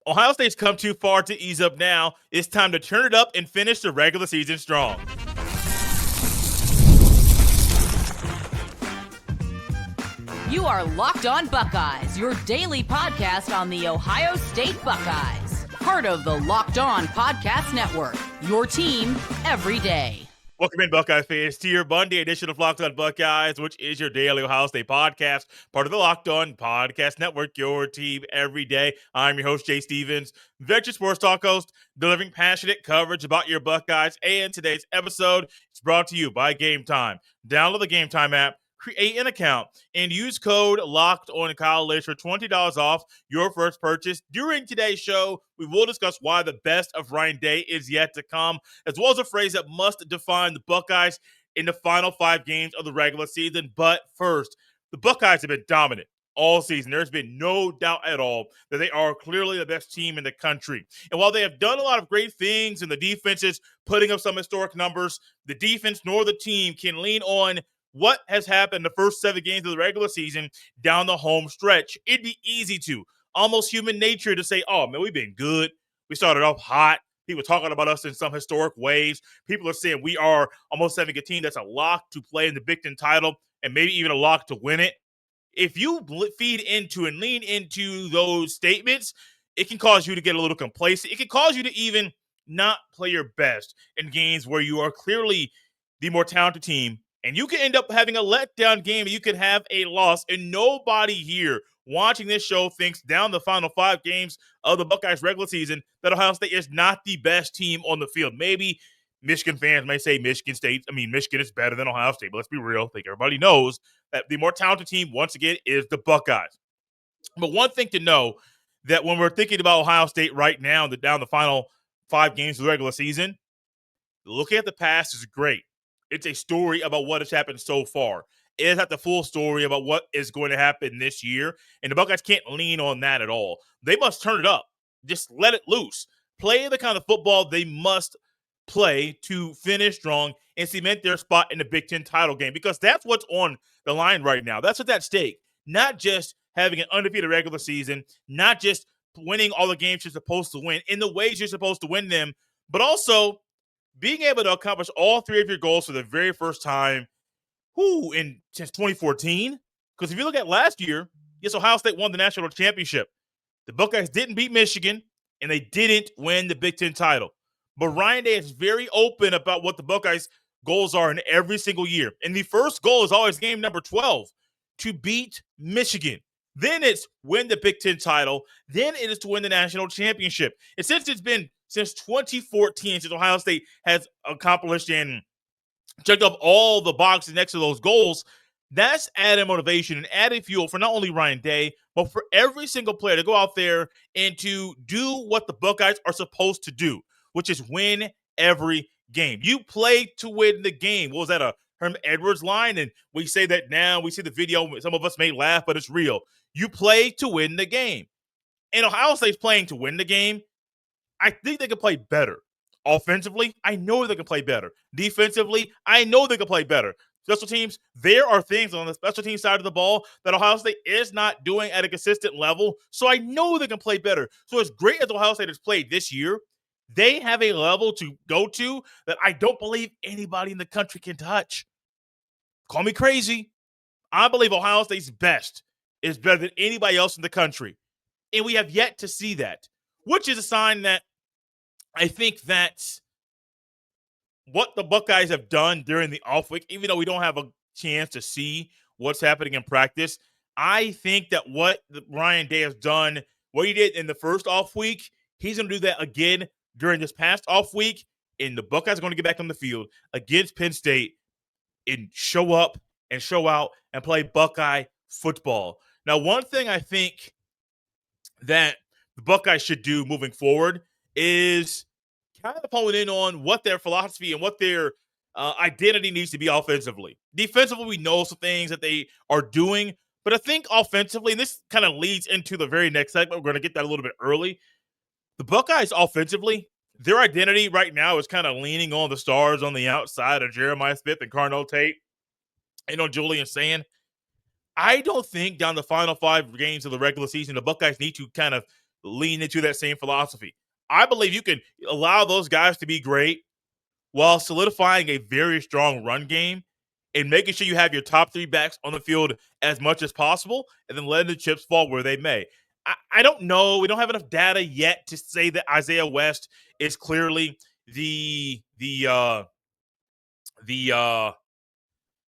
Ohio State's come too far to ease up now. It's time to turn it up and finish the regular season strong. You are Locked On Buckeyes, your daily podcast on the Ohio State Buckeyes. Part of the Locked On Podcast Network, your team every day. Welcome in, Buckeye fans, to your Monday edition of Locked On Buckeyes, which is your daily Ohio State podcast, part of the Locked On Podcast Network, your team every day. I'm your host, Jay Stevens, veteran sports talk host, delivering passionate coverage about your Buckeyes. And today's episode is brought to you by Game Time. Download the Game Time app, create an account, and use code LOCKEDONCollege for $20 off your first purchase. During today's show, we will discuss why the best of Ryan Day is yet to come, as well as a phrase that must define the Buckeyes in the final 5 games of the regular season. But first, the Buckeyes have been dominant all season. There's been no doubt at all that they are clearly the best team in the country. And while they have done a lot of great things and the defense is putting up some historic numbers, the defense nor the team can lean on what has happened the first 7 games of the regular season down the home stretch. It'd be easy to, almost human nature, to say, oh, man, we've been good. We started off hot. People talking about us in some historic ways. People are saying we are almost having a team that's a lock to play in the Big Ten title and maybe even a lock to win it. If you feed into and lean into those statements, it can cause you to get a little complacent. It can cause you to even not play your best in games where you are clearly the more talented team. And you can end up having a letdown game. You could have a loss. And nobody here watching this show thinks down the final 5 games of the Buckeyes regular season that Ohio State is not the best team on the field. Maybe Michigan fans may say Michigan is better than Ohio State. But let's be real. I think everybody knows that the more talented team, once again, is the Buckeyes. But one thing to know, that when we're thinking about Ohio State right now, down the final 5 games of the regular season, looking at the past is great. It's a story about what has happened so far. It is not the full story about what is going to happen this year, and the Buckeyes can't lean on that at all. They must turn it up. Just let it loose. Play the kind of football they must play to finish strong and cement their spot in the Big Ten title game, because that's what's on the line right now. That's what's at stake. Not just having an undefeated regular season, not just winning all the games you're supposed to win in the ways you're supposed to win them, but also being able to accomplish all 3 of your goals for the very first time since 2014. Because if you look at last year, yes, Ohio State won the national championship. The Buckeyes didn't beat Michigan, and they didn't win the Big Ten title. But Ryan Day is very open about what the Buckeyes' goals are in every single year. And the first goal is always game number 12, to beat Michigan. Then it's win the Big Ten title. Then it is to win the national championship. And since 2014, since Ohio State has accomplished and checked off all the boxes next to those goals, that's added motivation and added fuel for not only Ryan Day, but for every single player to go out there and to do what the Buckeyes are supposed to do, which is win every game. You play to win the game. What was that, a Herm Edwards line? And we say that now. We see the video. Some of us may laugh, but it's real. You play to win the game. And Ohio State's playing to win the game. I think they can play better. Offensively, I know they can play better. Defensively, I know they can play better. Special teams, there are things on the special team side of the ball that Ohio State is not doing at a consistent level, so I know they can play better. So as great as Ohio State has played this year, they have a level to go to that I don't believe anybody in the country can touch. Call me crazy. I believe Ohio State's best is better than anybody else in the country. And we have yet to see that, which is a sign that I think that's what the Buckeyes have done during the off week, even though we don't have a chance to see what's happening in practice. I think that what Ryan Day has done, what he did in the first off week, he's going to do that again during this past off week. And the Buckeyes are going to get back on the field against Penn State and show up and show out and play Buckeye football. Now, one thing I think that the Buckeyes should do moving forward is kind of hone in on what their philosophy and what their identity needs to be offensively. Defensively, we know some things that they are doing, but I think offensively, and this kind of leads into the very next segment, we're going to get that a little bit early. The Buckeyes offensively, their identity right now is kind of leaning on the stars on the outside of Jeremiah Smith and Carnell Tate and on Julian Sand. I don't think down the final 5 games of the regular season, the Buckeyes need to kind of lean into that same philosophy. I believe you can allow those guys to be great while solidifying a very strong run game and making sure you have your top three backs on the field as much as possible, and then letting the chips fall where they may. I don't know. We don't have enough data yet to say that Isaiah West is clearly the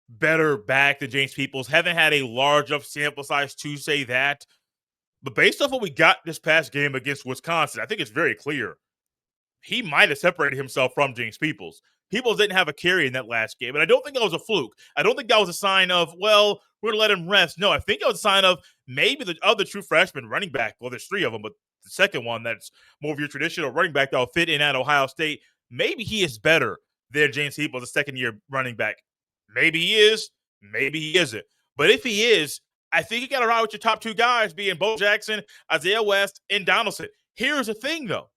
better back than James Peoples. Haven't had a large enough sample size to say that. But based off what we got this past game against Wisconsin, I think it's very clear he might have separated himself from James Peoples. Peoples didn't have a carry in that last game, and I don't think that was a fluke. I don't think that was a sign of, well, we're going to let him rest. No, I think it was a sign of maybe the other true freshman running back, well, there's three of them, but the second one that's more of your traditional running back that will fit in at Ohio State, maybe he is better than James Peoples, a second-year running back. Maybe he is, maybe he isn't. But if he is, I think you got to ride with your top two guys, being Bo Jackson, Isaiah West, and Donaldson. Here's the thing, though.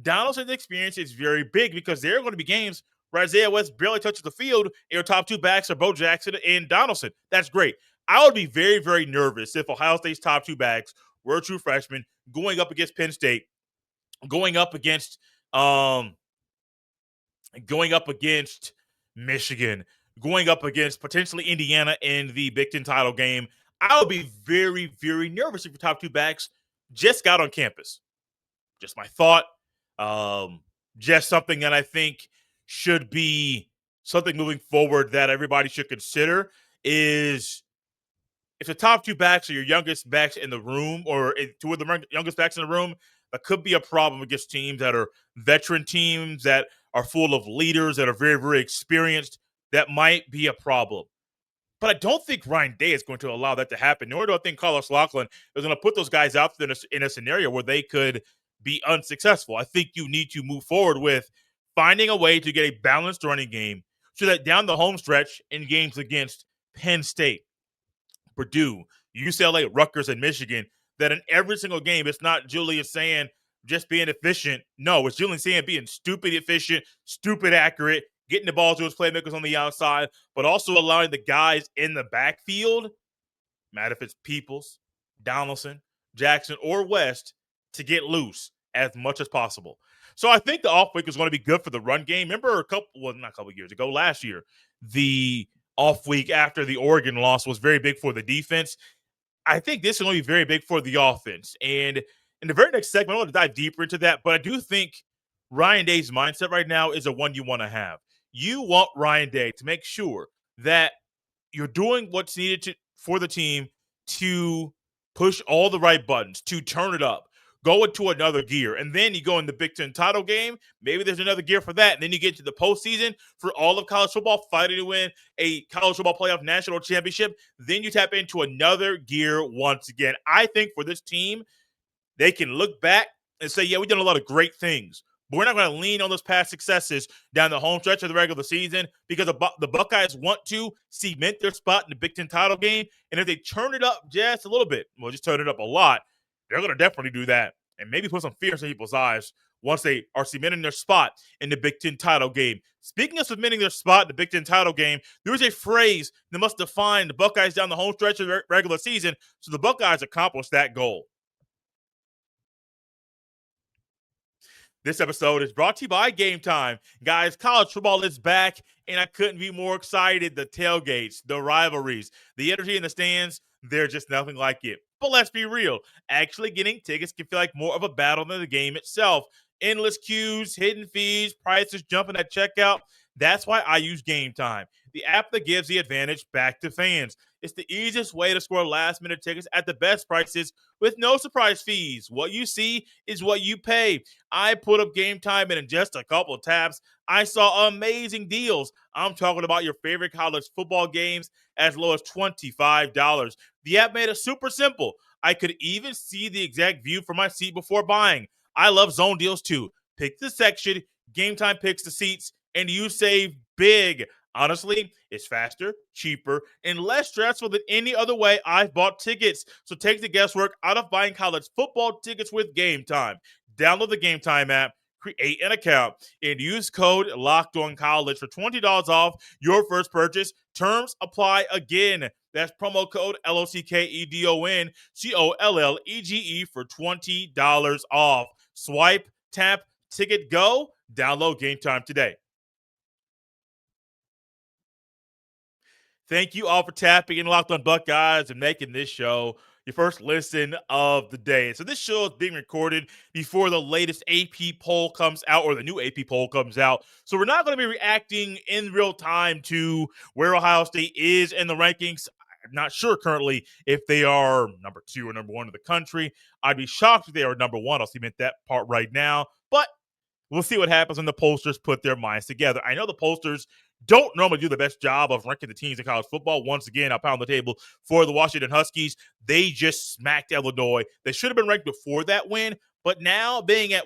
Donaldson's experience is very big because there are going to be games where Isaiah West barely touches the field and your top two backs are Bo Jackson and Donaldson. That's great. I would be very, very nervous if Ohio State's top two backs were true freshmen going up against Penn State, going up against Michigan, going up against potentially Indiana in the Big Ten title game. I would be very, very nervous if your top two backs just got on campus. Just my thought. Just something that I think should be something moving forward that everybody should consider is if the top two backs are your youngest backs in the room, or two of the youngest backs in the room, that could be a problem against teams that are veteran teams that are full of leaders that are very, very experienced. That might be a problem. But I don't think Ryan Day is going to allow that to happen, nor do I think Carlos Lachlan is going to put those guys out there in a scenario where they could be unsuccessful. I think you need to move forward with finding a way to get a balanced running game so that down the home stretch in games against Penn State, Purdue, UCLA, Rutgers, and Michigan, that in every single game, it's not Julius Sand just being efficient. No, it's Julius Sand being stupid efficient, stupid accurate, getting the ball to his playmakers on the outside, but also allowing the guys in the backfield, matter if it's Peoples, Donaldson, Jackson, or West, to get loose as much as possible. So I think the off week is going to be good for the run game. Remember not a couple years ago, last year, the off week after the Oregon loss was very big for the defense. I think this is going to be very big for the offense. And in the very next segment, I want to dive deeper into that, but I do think Ryan Day's mindset right now is a one you want to have. You want Ryan Day to make sure that you're doing what's needed for the team to push all the right buttons, to turn it up, go into another gear. And then you go in the Big Ten title game. Maybe there's another gear for that. And then you get to the postseason for all of college football, fighting to win a college football playoff national championship. Then you tap into another gear once again. I think for this team, they can look back and say, yeah, we've done a lot of great things. But we're not going to lean on those past successes down the home stretch of the regular season because the Buckeyes want to cement their spot in the Big Ten title game. And if they turn it up just a little bit, well, just turn it up a lot, they're going to definitely do that and maybe put some fear in people's eyes once they are cementing their spot in the Big Ten title game. Speaking of cementing their spot in the Big Ten title game, there is a phrase that must define the Buckeyes down the home stretch of the regular season, so the Buckeyes accomplish that goal. This episode is brought to you by Game Time. Guys, college football is back, and I couldn't be more excited. The tailgates, the rivalries, the energy in the stands, they're just nothing like it. But let's be real. Actually getting tickets can feel like more of a battle than the game itself. Endless queues, hidden fees, prices jumping at checkout. That's why I use Game Time, the app that gives the advantage back to fans. It's the easiest way to score last-minute tickets at the best prices with no surprise fees. What you see is what you pay. I put up Game Time, and in just a couple of taps, I saw amazing deals. I'm talking about your favorite college football games as low as $25. The app made it super simple. I could even see the exact view from my seat before buying. I love zone deals too. Pick the section, Game Time picks the seats, and you save big. Honestly, it's faster, cheaper, and less stressful than any other way I've bought tickets. So take the guesswork out of buying college football tickets with Game Time. Download the Game Time app, create an account, and use code LOCKEDONCollege for $20 off your first purchase. Terms apply again. That's promo code LOCKEDONCOLLEGE for $20 off. Swipe, tap, ticket, go. Download Game Time today. Thank you all for tapping in Locked on Buckeyes and making this show your first listen of the day. So this show is being recorded before the latest AP poll comes out, or the new AP poll comes out. So we're not going to be reacting in real time to where Ohio State is in the rankings. I'm not sure currently if they are number 2 or number 1 in the country. I'd be shocked if they are number 1. I'll cement that part right now. But we'll see what happens when the pollsters put their minds together. I know the pollsters don't normally do the best job of ranking the teams in college football. Once again, I'll pound the table for the Washington Huskies. They just smacked Illinois. They should have been ranked before that win, but now being at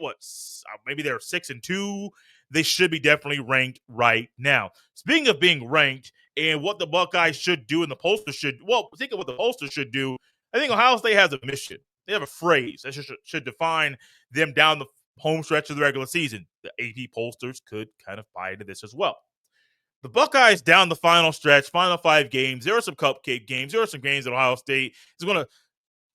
maybe they're 6-2, they should be definitely ranked right now. Speaking of being ranked and what the Buckeyes should do and the pollsters should, think of what the pollsters should do. I think Ohio State has a mission. They have a phrase that should define them down the home stretch of the regular season. The AP pollsters could kind of buy into this as well. The Buckeyes down the final stretch, final 5 games. There are some cupcake games. There are some games that Ohio State is going to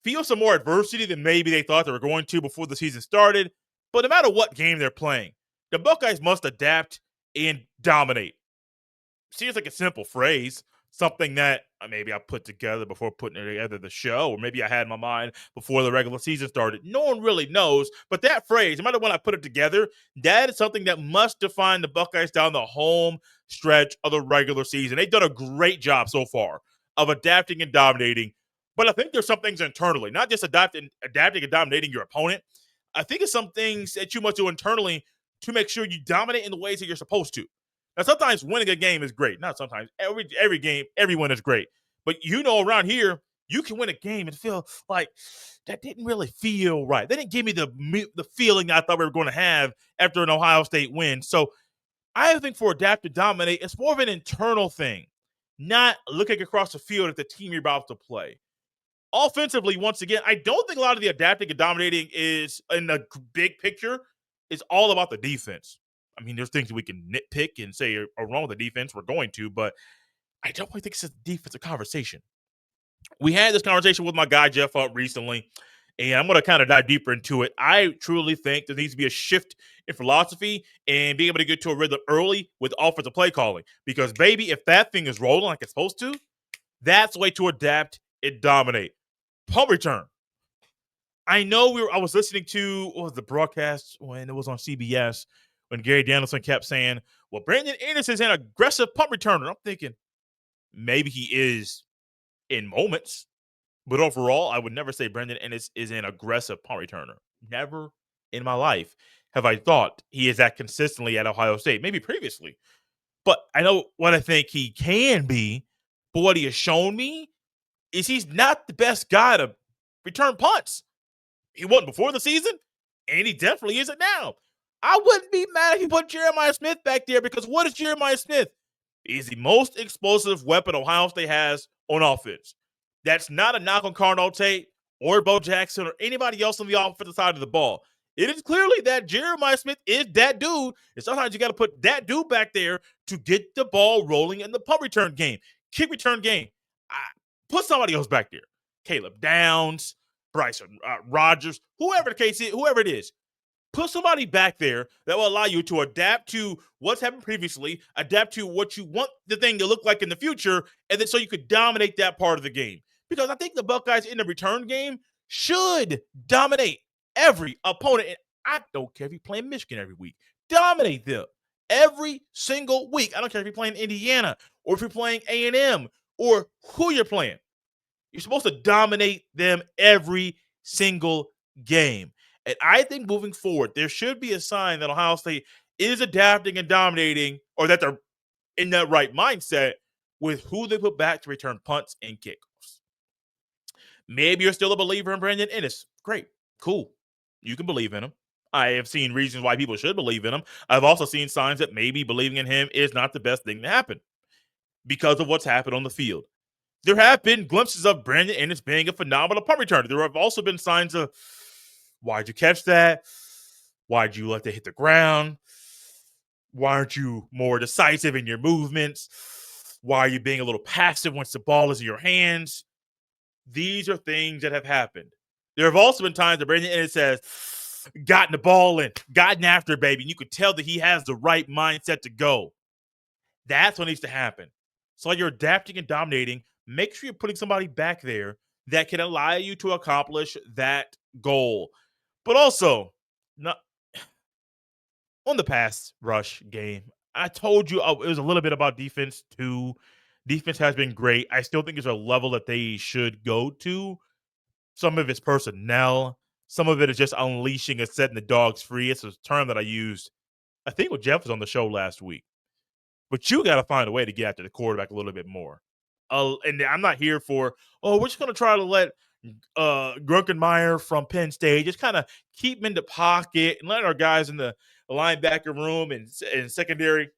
feel some more adversity than maybe they thought they were going to before the season started. But no matter what game they're playing, the Buckeyes must adapt and dominate. Seems like a simple phrase, something that maybe I put together before putting together the show, or maybe I had in my mind before the regular season started. No one really knows, but that phrase, no matter when I put it together, that is something that must define the Buckeyes down the home stretch of the regular season. They've done a great job so far of adapting and dominating, but I think there's some things internally, not just adapting and dominating your opponent. I think it's some things that you must do internally to make sure you dominate in the ways that you're supposed to. Now, sometimes winning a game is great. Not sometimes. Every game, every win is great. But around here, you can win a game and feel like that didn't really feel right. They didn't give me the feeling I thought we were going to have after an Ohio State win. So I think for adapt to dominate, it's more of an internal thing, not looking across the field at the team you're about to play. Offensively, once again, I don't think a lot of the adapting and dominating is, in the big picture, is all about the defense. I mean, there's things we can nitpick and say are wrong with the defense. We're going to, but I don't really think it's a defensive conversation. We had this conversation with my guy, Jeff, up recently, and I'm going to kind of dive deeper into it. I truly think there needs to be a shift in philosophy and being able to get to a rhythm early with offensive play calling. Because, baby, if that thing is rolling like it's supposed to, that's the way to adapt and dominate. Punt return. I know I was listening to the broadcast when it was on CBS, when Gary Danielson kept saying, well, Brandon Ennis is an aggressive punt returner. I'm thinking maybe he is in moments, but overall, I would never say Brandon Ennis is an aggressive punt returner. Never in my life have I thought he is that consistently at Ohio State. Maybe previously, but I know what I think he can be, but what he has shown me is he's not the best guy to return punts. He wasn't before the season, and he definitely isn't now. I wouldn't be mad if you put Jeremiah Smith back there, because what is Jeremiah Smith? He's the most explosive weapon Ohio State has on offense. That's not a knock on Carnell Tate or Bo Jackson or anybody else on the offensive side of the ball. It is clearly that Jeremiah Smith is that dude, and sometimes you got to put that dude back there to get the ball rolling in the punt return game, kick return game. Put somebody else back there. Caleb Downs, Bryson Rogers, whoever the case is, whoever it is. Put somebody back there that will allow you to adapt to what's happened previously, adapt to what you want the thing to look like in the future, and then so you could dominate that part of the game. Because I think the Buckeyes in the return game should dominate every opponent. And I don't care if you're playing Michigan every week. Dominate them every single week. I don't care if you're playing Indiana or if you're playing A&M or who you're playing. You're supposed to dominate them every single game. And I think moving forward, there should be a sign that Ohio State is adapting and dominating, or that they're in that right mindset with who they put back to return punts and kickoffs. Maybe you're still a believer in Brandon Ennis. Great. Cool. You can believe in him. I have seen reasons why people should believe in him. I've also seen signs that maybe believing in him is not the best thing to happen because of what's happened on the field. There have been glimpses of Brandon Ennis being a phenomenal punt returner. There have also been signs of, why'd you catch that? Why'd you let it hit the ground? Why aren't you more decisive in your movements? Why are you being a little passive once the ball is in your hands? These are things that have happened. There have also been times that Brandon Ennis says, gotten the ball in, gotten after it, baby. And you could tell that he has the right mindset to go. That's what needs to happen. So while you're adapting and dominating, make sure you're putting somebody back there that can allow you to accomplish that goal. But also, not on the pass rush game, I told you it was a little bit about defense too. Defense has been great. I still think there's a level that they should go to. Some of it's personnel. Some of it is just unleashing and setting the dogs free. It's a term that I used, I think, when Jeff was on the show last week. But you got to find a way to get after the quarterback a little bit more. And I'm not here for, we're just going to try to let Grunkenmeyer from Penn State just kind of keep him in the pocket and let our guys in the linebacker room and secondary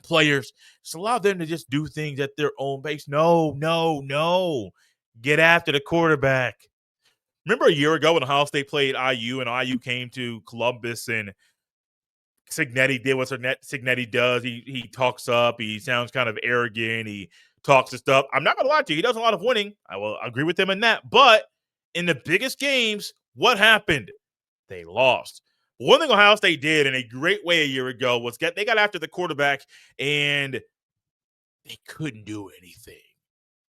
players just allow them to just do things at their own pace. No, no, no. Get after the quarterback. Remember a year ago when Ohio State played IU and IU came to Columbus and Cignetti did what Cignetti does. He talks up. He sounds kind of arrogant. He talks to stuff. I'm not going to lie to you. He does a lot of winning. I will agree with him in that. But in the biggest games, what happened? They lost. One thing Ohio State did in a great way a year ago was they got after the quarterback and they couldn't do anything.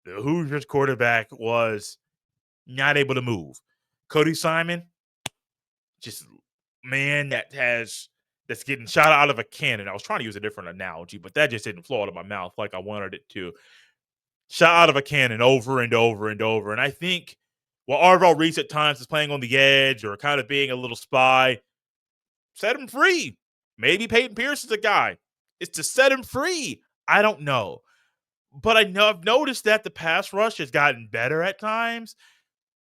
The Hoosiers quarterback was not able to move. Cody Simon, just man that's getting shot out of a cannon. I was trying to use a different analogy, but that just didn't flow out of my mouth like I wanted it to. Shot out of a cannon over and over and over. And I think while Arvell Reese at times is playing on the edge or kind of being a little spy, set him free. Maybe Peyton Pierce is a guy. It's to set him free. I don't know. But I've noticed that the pass rush has gotten better at times,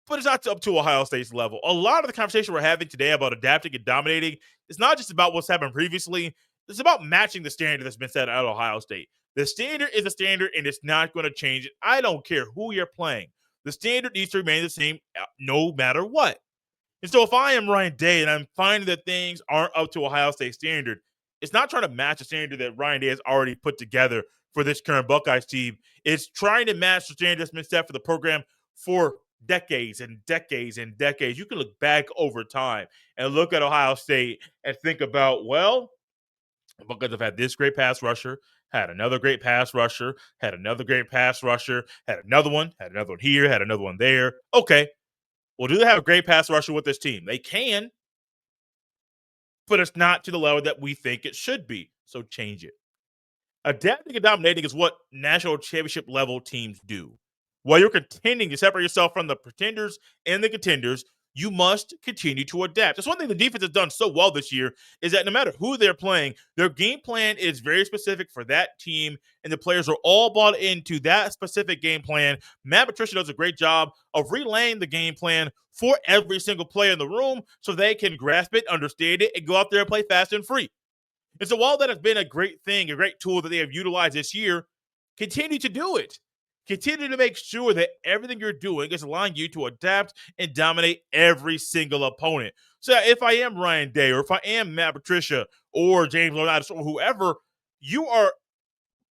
but it's not up to Ohio State's level. A lot of the conversation we're having today about adapting and dominating is not just about what's happened previously. It's about matching the standard that's been set at Ohio State. The standard is a standard, and it's not going to change it. I don't care who you're playing. The standard needs to remain the same no matter what. And so if I am Ryan Day and I'm finding that things aren't up to Ohio State standard, it's not trying to match the standard that Ryan Day has already put together for this current Buckeyes team. It's trying to match the standard that's been set for the program for decades and decades and decades. You can look back over time and look at Ohio State and think about, well, the Buckeyes have had this great pass rusher, had another great pass rusher, had another great pass rusher, had another one here, had another one there. Okay, well, do they have a great pass rusher with this team? They can, but it's not to the level that we think it should be. So change it. Adapting and dominating is what national championship level teams do. While you're contending to separate yourself from the pretenders and the contenders, you must continue to adapt. That's one thing the defense has done so well this year is that no matter who they're playing, their game plan is very specific for that team, and the players are all bought into that specific game plan. Matt Patricia does a great job of relaying the game plan for every single player in the room so they can grasp it, understand it, and go out there and play fast and free. And so while that has been a great thing, a great tool that they have utilized this year, continue to do it. Continue to make sure that everything you're doing is allowing you to adapt and dominate every single opponent. So if I am Ryan Day or if I am Matt Patricia or James Leonidas or whoever, you are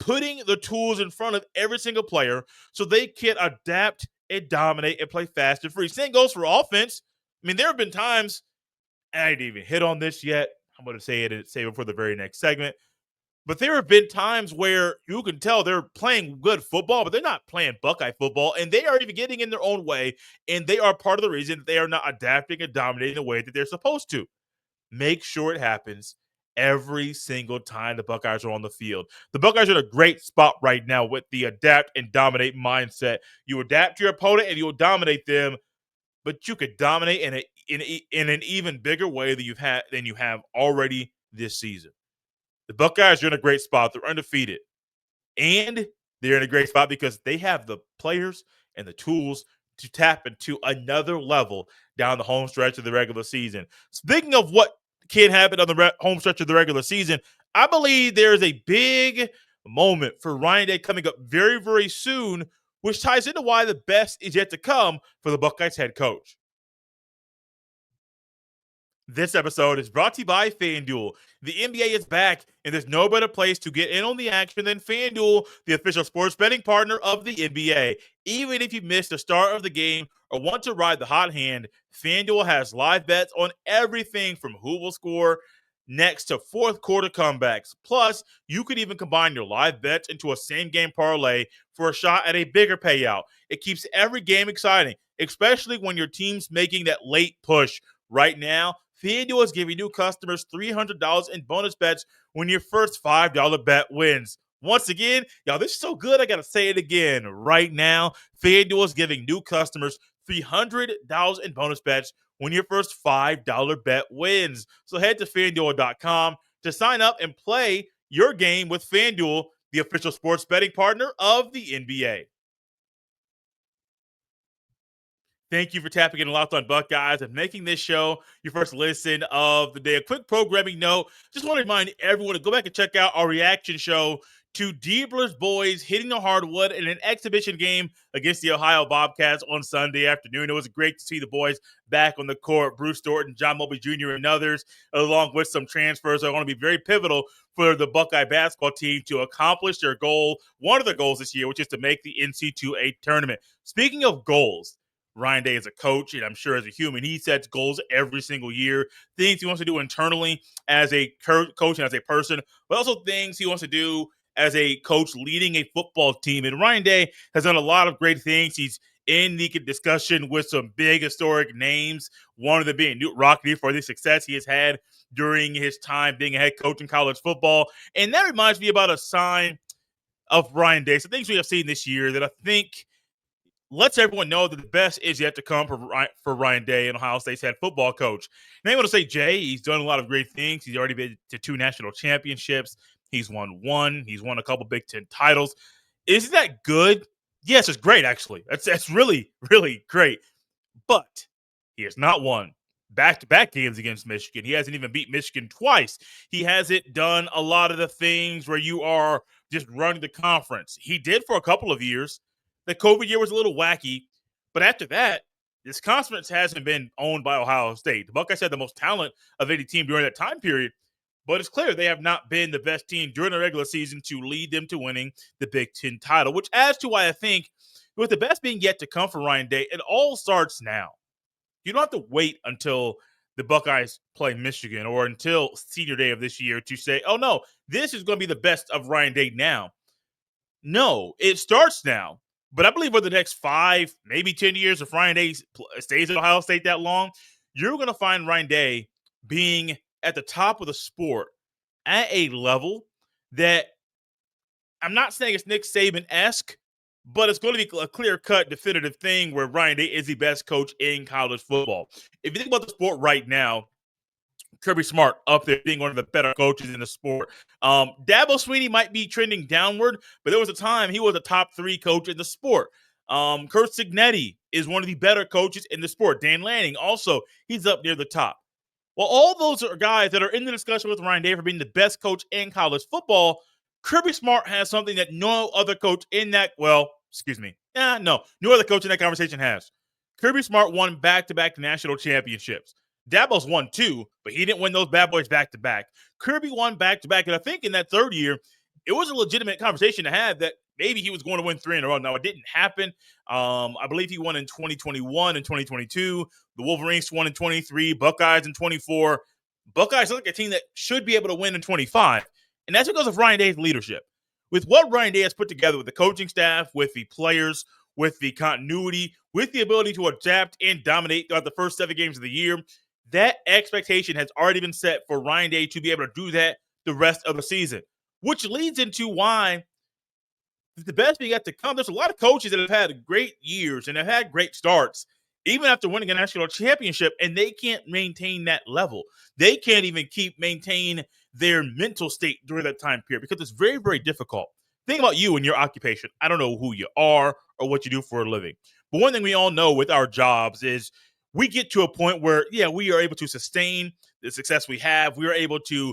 putting the tools in front of every single player so they can adapt and dominate and play fast and free. Same goes for offense. I mean, there have been times, and I didn't even hit on this yet. I'm going to say it and save it for the very next segment. But there have been times where you can tell they're playing good football, but they're not playing Buckeye football, and they are even getting in their own way, and they are part of the reason that they are not adapting and dominating the way that they're supposed to. Make sure it happens every single time the Buckeyes are on the field. The Buckeyes are in a great spot right now with the adapt and dominate mindset. You adapt to your opponent and you will dominate them, but you could dominate in an even bigger way than you have already this season. The Buckeyes are in a great spot. They're undefeated. And they're in a great spot because they have the players and the tools to tap into another level down the home stretch of the regular season. Speaking of what can happen on the home stretch of the regular season, I believe there is a big moment for Ryan Day coming up very, very soon, which ties into why the best is yet to come for the Buckeyes head coach. This episode is brought to you by FanDuel. The NBA is back, and there's no better place to get in on the action than FanDuel, the official sports betting partner of the NBA. Even if you missed the start of the game or want to ride the hot hand, FanDuel has live bets on everything from who will score next to fourth quarter comebacks. Plus, you could even combine your live bets into a same game parlay for a shot at a bigger payout. It keeps every game exciting, especially when your team's making that late push. Right now, FanDuel is giving new customers $300 in bonus bets when your first $5 bet wins. Once again, y'all, this is so good, I got to say it again. Right now, FanDuel is giving new customers $300 in bonus bets when your first $5 bet wins. So head to FanDuel.com to sign up and play your game with FanDuel, the official sports betting partner of the NBA. Thank you for tapping in Locked On Buckeyes and making this show your first listen of the day. A quick programming note. Just want to remind everyone to go back and check out our reaction show to Diebler's boys hitting the hardwood in an exhibition game against the Ohio Bobcats on Sunday afternoon. It was great to see the boys back on the court. Bruce Thornton, John Mobley Jr., and others, along with some transfers, are going to be very pivotal for the Buckeye basketball team to accomplish their goal, one of their goals this year, which is to make the NCAA tournament. Speaking of goals, Ryan Day is a coach, and I'm sure as a human, he sets goals every single year, things he wants to do internally as a coach and as a person, but also things he wants to do as a coach leading a football team. And Ryan Day has done a lot of great things. He's in the discussion with some big historic names, one of them being Newt Rockne for the success he has had during his time being a head coach in college football. And that reminds me about a sign of Ryan Day, some things we have seen this year that I think lets everyone know that the best is yet to come for Ryan Day, and Ohio State's head football coach. And I want to say, Jay, he's done a lot of great things. He's already been to 2 national championships. He's won one. He's won a couple Big Ten titles. Isn't that good? Yes, it's great, actually. That's really, really great. But he has not won back-to-back games against Michigan. He hasn't even beat Michigan twice. He hasn't done a lot of the things where you are just running the conference. He did for a couple of years. The COVID year was a little wacky, but after that, this conference hasn't been owned by Ohio State. The Buckeyes had the most talent of any team during that time period, but it's clear they have not been the best team during the regular season to lead them to winning the Big Ten title, which adds to why I think, with the best being yet to come for Ryan Day, it all starts now. You don't have to wait until the Buckeyes play Michigan or until senior day of this year to say, oh no, this is going to be the best of Ryan Day now. No, it starts now. But I believe for the next 5, maybe 10 years, if Ryan Day stays at Ohio State that long, you're going to find Ryan Day being at the top of the sport at a level that I'm not saying it's Nick Saban-esque, but it's going to be a clear-cut, definitive thing where Ryan Day is the best coach in college football. If you think about the sport right now, Kirby Smart up there being one of the better coaches in the sport. Dabo Swinney might be trending downward, but there was a time he was a top 3 coach in the sport. Kurt Cignetti is one of the better coaches in the sport. Dan Lanning also, he's up near the top. Well, all those are guys that are in the discussion with Ryan Day for being the best coach in college football. Kirby Smart has something that no other coach in that, no other coach in that conversation has. Kirby Smart won back-to-back national championships. Dabo's won 2, but he didn't win those bad boys back-to-back. Kirby won back-to-back, and I think in that third year, it was a legitimate conversation to have that maybe he was going to win 3 in a row. Now, it didn't happen. I believe he won in 2021 and 2022. The Wolverines won in 23, Buckeyes in 24. Buckeyes look like a team that should be able to win in 25, and that's because of Ryan Day's leadership. With what Ryan Day has put together with the coaching staff, with the players, with the continuity, with the ability to adapt and dominate throughout the first 7 games of the year, that expectation has already been set for Ryan Day to be able to do that the rest of the season, which leads into why the best being yet to come. There's a lot of coaches that have had great years and have had great starts, even after winning a national championship, and they can't maintain that level. They can't even maintain their mental state during that time period because it's very, very difficult. Think about you and your occupation. I don't know who you are or what you do for a living, but one thing we all know with our jobs is we get to a point where, we are able to sustain the success we have. We are able to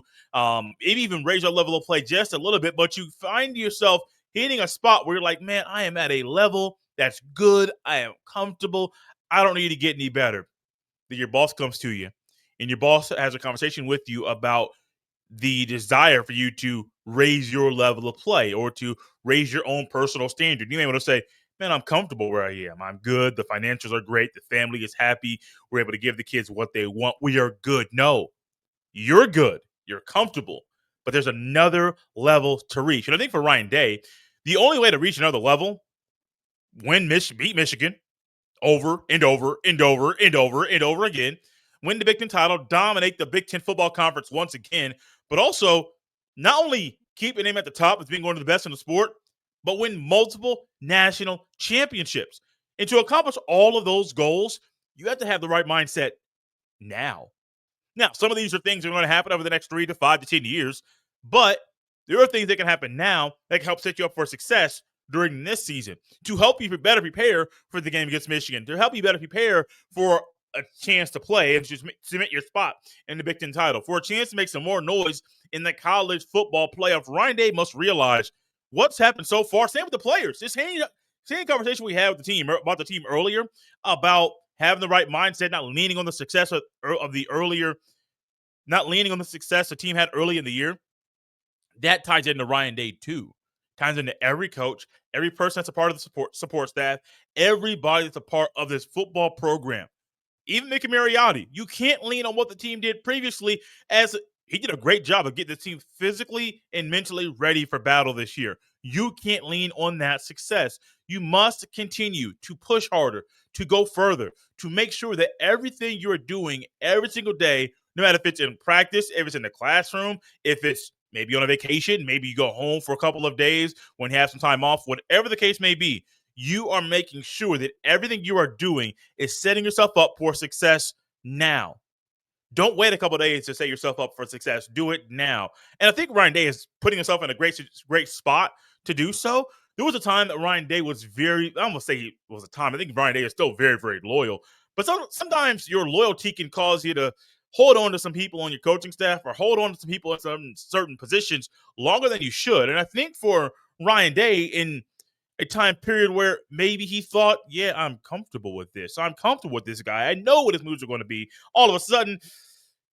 maybe even raise our level of play just a little bit, but you find yourself hitting a spot where you're like, man, I am at a level that's good. I am comfortable. I don't need to get any better. Then your boss comes to you and your boss has a conversation with you about the desire for you to raise your level of play or to raise your own personal standard. You may want to say, man, I'm comfortable where I am. I'm good. The financials are great. The family is happy. We're able to give the kids what they want. We are good. No, you're good. You're comfortable. But there's another level to reach. And I think for Ryan Day, the only way to reach another level, beat Michigan over and over and over and over and over again, win the Big Ten title, dominate the Big Ten football conference once again, but also not only keeping him at the top as being one of the best in the sport, but win multiple national championships. And to accomplish all of those goals, you have to have the right mindset now. Now, some of these are things that are going to happen over the next 3 to 5 to 10 years, but there are things that can happen now that can help set you up for success during this season to help you better prepare for the game against Michigan, to help you better prepare for a chance to play and just cement your spot in the Big Ten title, for a chance to make some more noise in the college football playoff. Ryan Day must realize what's happened so far. Same with the players. This same conversation we had with the team about the team earlier about having the right mindset, not leaning on the success of the earlier, not leaning on the success the team had early in the year. That ties into Ryan Day too. Ties into every coach, every person that's a part of the support staff, everybody that's a part of this football program. Even Mickey Mariotti, you can't lean on what the team did previously, as he did a great job of getting the team physically and mentally ready for battle this year. You can't lean on that success. You must continue to push harder, to go further, to make sure that everything you're doing every single day, no matter if it's in practice, if it's in the classroom, if it's maybe on a vacation, maybe you go home for a couple of days when you have some time off, whatever the case may be, you are making sure that everything you are doing is setting yourself up for success now. Don't wait a couple of days to set yourself up for success. Do it now. And I think Ryan Day is putting himself in a great spot to do so. There was a time that Ryan Day was I almost say it was a time. I think Ryan Day is still very, very loyal. But sometimes your loyalty can cause you to hold on to some people on your coaching staff or hold on to some people in some certain positions longer than you should. And I think for Ryan Day, in a time period where maybe he thought, yeah, I'm comfortable with this. I'm comfortable with this guy. I know what his moves are going to be. All of a sudden,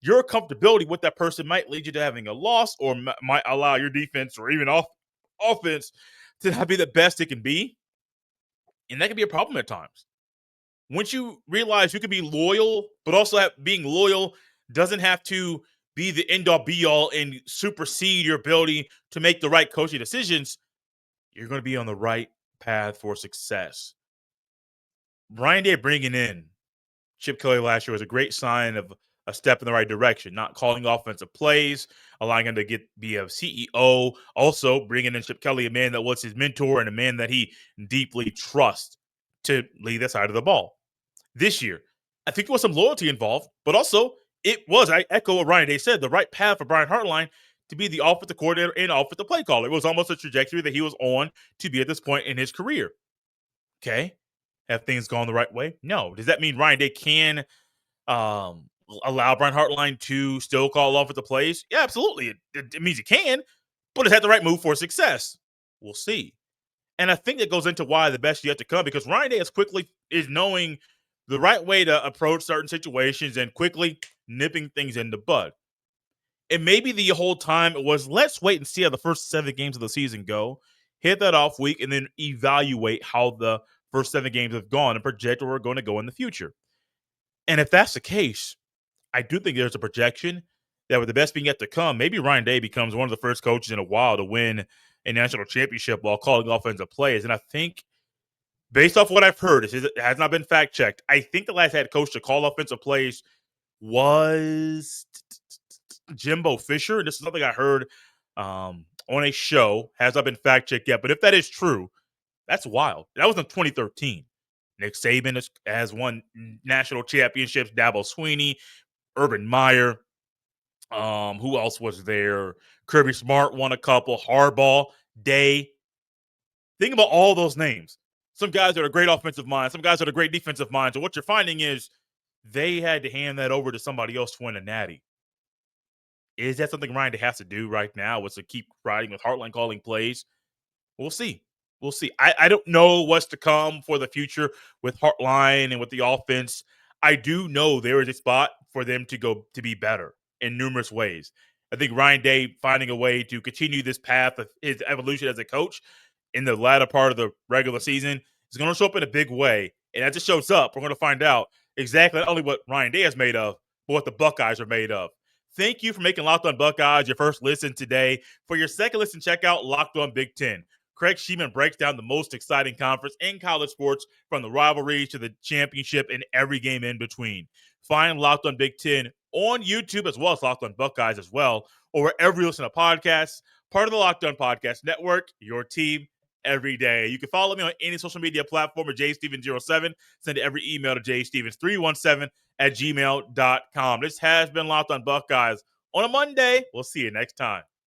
your comfortability with that person might lead you to having a loss or might allow your defense or even offense to not be the best it can be. And that can be a problem at times. Once you realize you can be loyal, but also being loyal doesn't have to be the end-all be-all and supersede your ability to make the right coaching decisions, you're going to be on the right path for success. Ryan Day bringing in Chip Kelly last year was a great sign of a step in the right direction, not calling offensive plays, allowing him to be a CEO, also bringing in Chip Kelly, a man that was his mentor and a man that he deeply trusts to lead that side of the ball. This year, I think there was some loyalty involved, but also I echo what Ryan Day said, the right path for Brian Hartline to be the offensive coordinator and offensive play caller. It was almost a trajectory that he was on to be at this point in his career. Okay. Have things gone the right way? No. Does that mean Ryan Day can allow Brian Hartline to still call offensive plays? Yeah, absolutely. It means he can, but is that the right move for success? We'll see. And I think that goes into why the best yet to come, because Ryan Day is knowing the right way to approach certain situations and quickly nipping things in the bud. And maybe the whole time it was, let's wait and see how the first 7 games of the season go, hit that off week, and then evaluate how the first 7 games have gone and project where we're going to go in the future. And if that's the case, I do think there's a projection that with the best being yet to come, maybe Ryan Day becomes one of the first coaches in a while to win a national championship while calling offensive plays. And I think, based off what I've heard, it has not been fact-checked, I think the last head coach to call offensive plays was Jimbo Fisher. And this is something I heard on a show. Has not been fact-checked yet. But if that is true, that's wild. That was in 2013. Nick Saban has won national championships. Dabo Swinney, Urban Meyer. Who else was there? Kirby Smart won a couple. Harbaugh, Day. Think about all those names. Some guys that are great offensive minds. Some guys that are great defensive minds. And what you're finding is they had to hand that over to somebody else to win a natty. Is that something Ryan Day has to do right now? Was to keep riding with Hartline calling plays? We'll see. We'll see. I don't know what's to come for the future with Hartline and with the offense. I do know there is a spot for them to be better in numerous ways. I think Ryan Day finding a way to continue this path of his evolution as a coach in the latter part of the regular season is going to show up in a big way. And as it shows up, we're going to find out exactly not only what Ryan Day is made of, but what the Buckeyes are made of. Thank you for making Locked On Buckeyes your first listen today. For your second listen, check out Locked On Big Ten. Craig Sheeman breaks down the most exciting conference in college sports, from the rivalries to the championship and every game in between. Find Locked On Big Ten on YouTube as well as Locked On Buckeyes as well, or wherever you listen to podcasts. Part of the Locked On Podcast Network, your team every day. You can follow me on any social media platform at jstevens07. Send every email to jstevens317@gmail.com. This has been Locked On Buckeyes on a Monday. We'll see you next time.